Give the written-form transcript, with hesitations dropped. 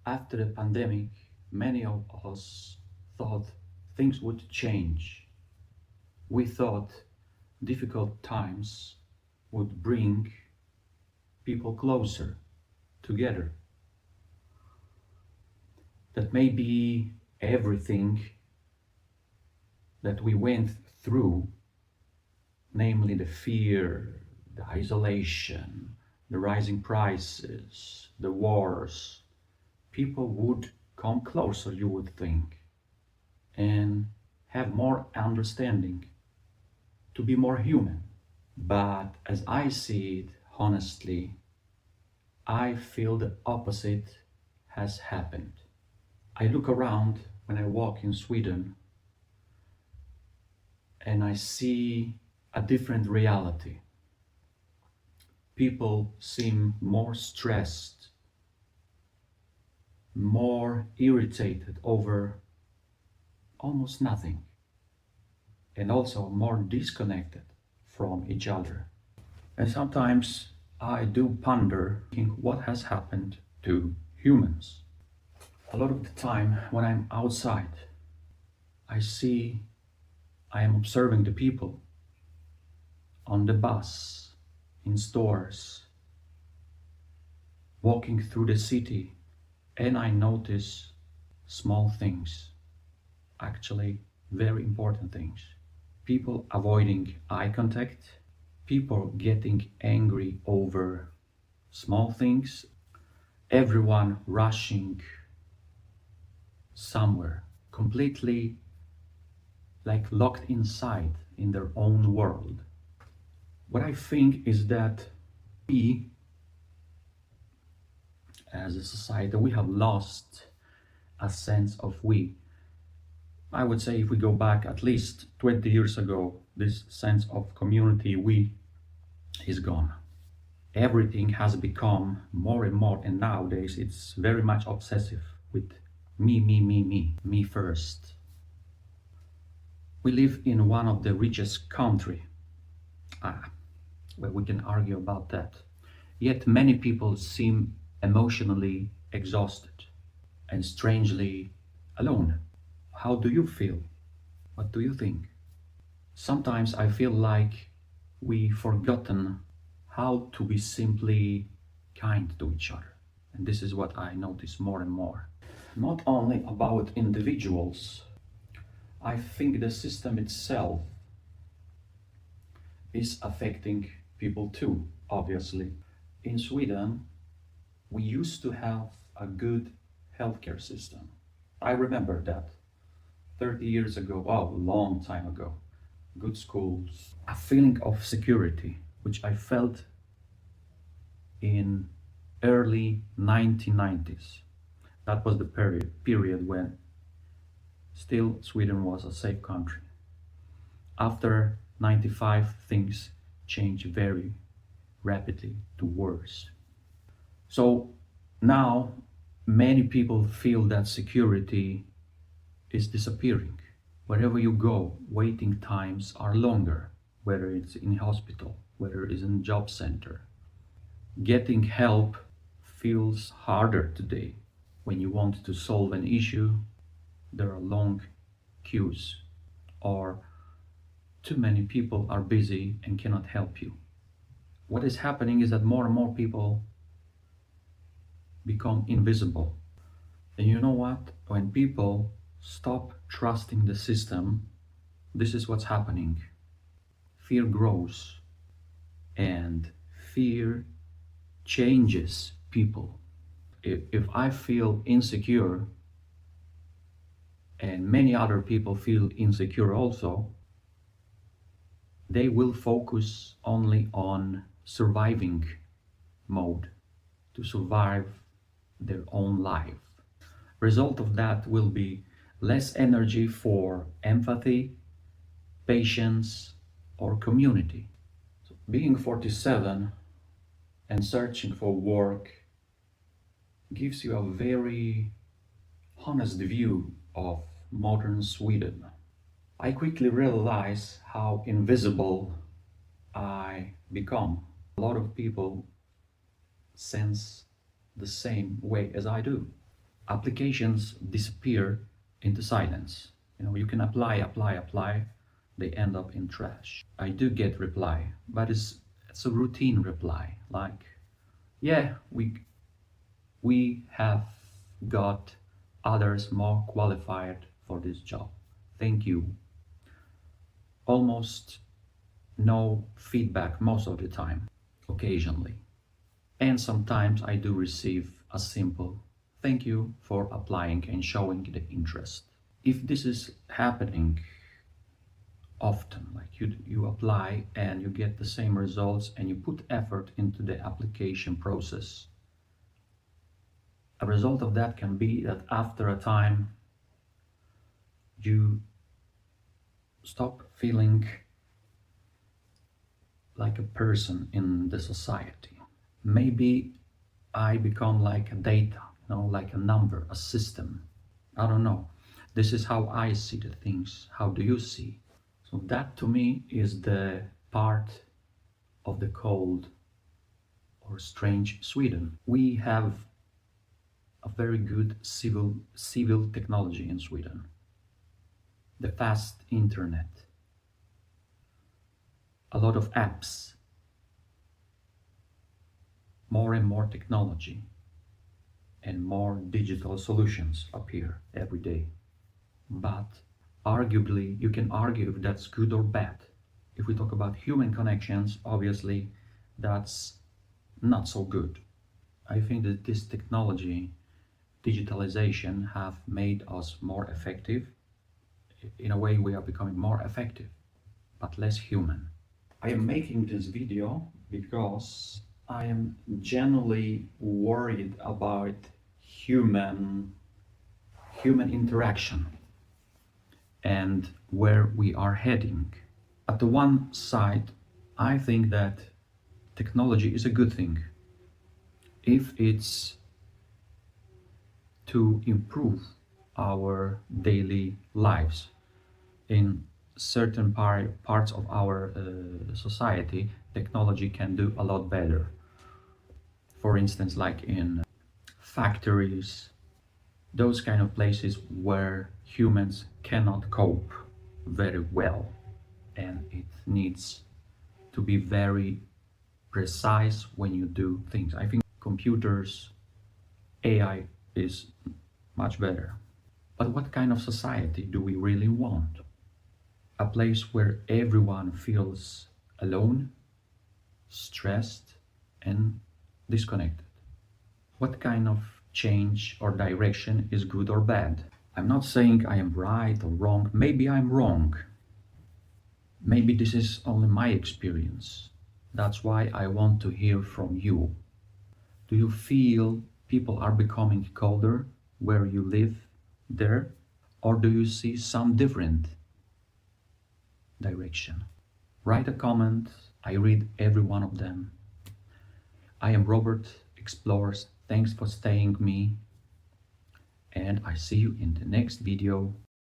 After the pandemic, many of us thought things would change. We thought difficult times would bring people closer together. That maybe everything that we went through, namely the fear, the isolation, the rising prices, the wars, people would come closer, you would think, and have more understanding, to be more human. But as I see it, honestly, I feel the opposite has happened. I look around when I walk in Sweden and I see a different reality. People seem more stressed, more irritated over almost nothing, and also more disconnected from each other. And sometimes I do ponder what has happened to humans. A lot of the time when I'm outside, I am observing the people on the bus, in stores, walking through the city, and I notice small things, actually very important things. People avoiding eye contact, people getting angry over small things, everyone rushing somewhere, completely like locked inside in their own world. What I think is that we, as a society, we have lost a sense of we. I would say if we go back at least 20 years ago, this sense of community we is gone. Everything has become more and more, and nowadays it's very much obsessive with me first. We live in one of the richest country. Well, we can argue about that. Yet many people seem emotionally exhausted and strangely alone. How do you feel? What do you think? Sometimes I feel like we've forgotten how to be simply kind to each other. And this is what I notice more and more. Not only about individuals, I think the system itself is affecting people too, obviously. In Sweden, we used to have a good healthcare system. I remember that 30 years ago, oh, a long time ago. Good schools, a feeling of security, which I felt in early 1990s. That was the period when still Sweden was a safe country. After 95, things changed very rapidly to worse. So now many people feel that security is disappearing. Wherever you go, waiting times are longer, whether it's in hospital, whether it's in job center. Getting help feels harder today. When you want to solve an issue, there are long queues, or too many people are busy and cannot help you. What is happening is that more and more people become invisible. And you know what? When people stop trusting the system, this is what's happening. Fear grows, and fear changes people. If I feel insecure, and many other people feel insecure also, they will focus only on surviving mode, to survive their own life. Result of that will be less energy for empathy, patience, or community. So being 47 and searching for work gives you a very honest view of modern Sweden. I quickly realize how invisible I become. A lot of people sense the same way as I do. applications disappear into silence. You can apply, they end up in trash. I do get reply, but it's a routine reply, like, yeah, we have got others more qualified for this job. Thank you. Almost no feedback most of the time, occasionally. And sometimes I do receive a simple thank you for applying and showing the interest. If this is happening often, like you apply and you get the same results and you put effort into the application process, a result of that can be that after a time you stop feeling like a person in the society. Maybe I become like a data, like a number, a system. I don't know. This is how I see the things. How do you see? So that to me is the part of the cold or strange Sweden. We have a very good civil technology in Sweden. The fast internet, a lot of apps, more and more technology, and more digital solutions appear every day. But arguably, you can argue if that's good or bad. If we talk about human connections, obviously that's not so good. I think that this technology, digitalization, have made us more effective. In a way, we are becoming more effective, but less human. I am making this video because I am genuinely worried about human interaction and where we are heading. At the one side, I think that technology is a good thing if it's to improve our daily lives. In certain parts of our society, technology can do a lot better. For instance, like in factories, those kind of places where humans cannot cope very well, and it needs to be very precise when you do things. I think computers, AI is much better. But what kind of society do we really want? A place where everyone feels alone, stressed, and disconnected. What kind of change or direction is good or bad? I'm not saying I am right or wrong. Maybe I'm wrong. Maybe this is only my experience. That's why I want to hear from you. Do you feel people are becoming colder where you live there? Or do you see some different direction? Write a comment. I read every one of them. I am Robert Explores. Thanks for staying me. And I see you in the next video.